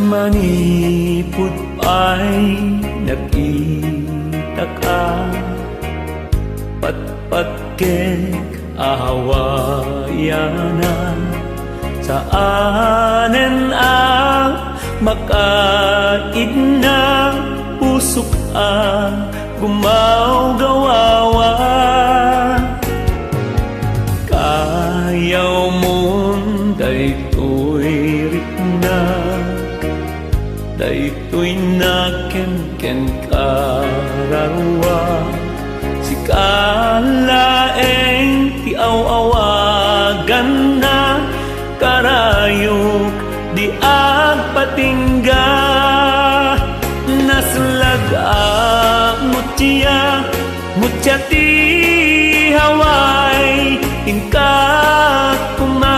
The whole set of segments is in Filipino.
manipud ay nakita ka, patpatkek ahawayanan, saanen ang makaid na pusok ang gumawgawawa. Kayaw mon daytoy rikna, daytoy na ken kararwa, si kalaeng ti aw-awagan na karayok di agpatingga. Naslaga mutya ti haway, inka kuma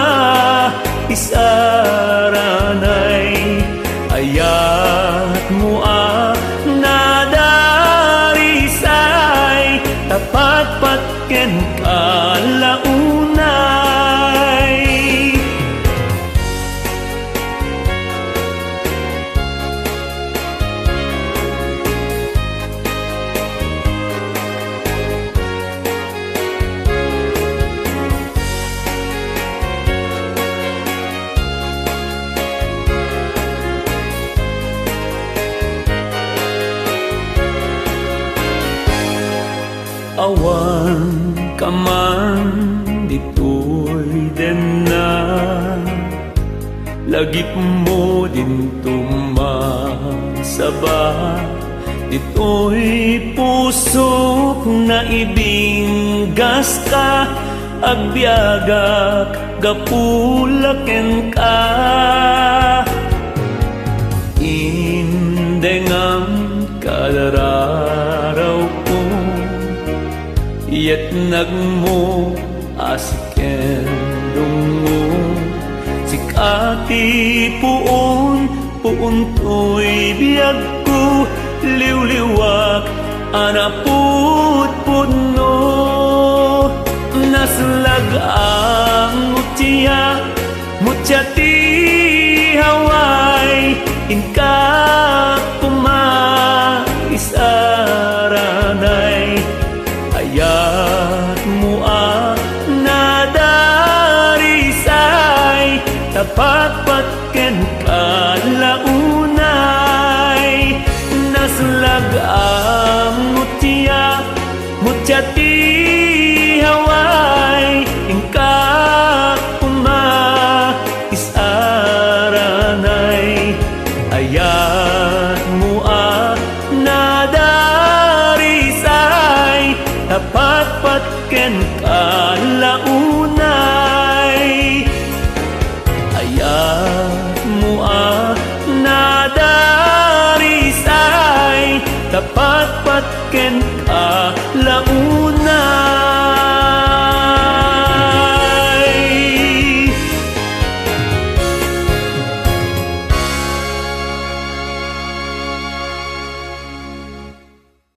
isaranay, ayat mo nadarisay, tapat patken kalaunay. Awan ka man dito'y den na, lagip mo din tumasaba, dito'y pusok na ibinggas ka, agbyagak gapulaken ka. Indengam kadararaw ko, yet nagmo asiken dungo, sikati puon to'y biyag ko, liwliwak anaput no. Naslag ang mutya ti haway, inka kumaisaranay, ayat mo nadarisay, tapat patken kalaunay. Naslag ang mutya ti haway, inka kumaisaranay, ayat mo nadarisay, tapat patken kalaunay. Ayat mo nadarisay, tapat patken kalaunay.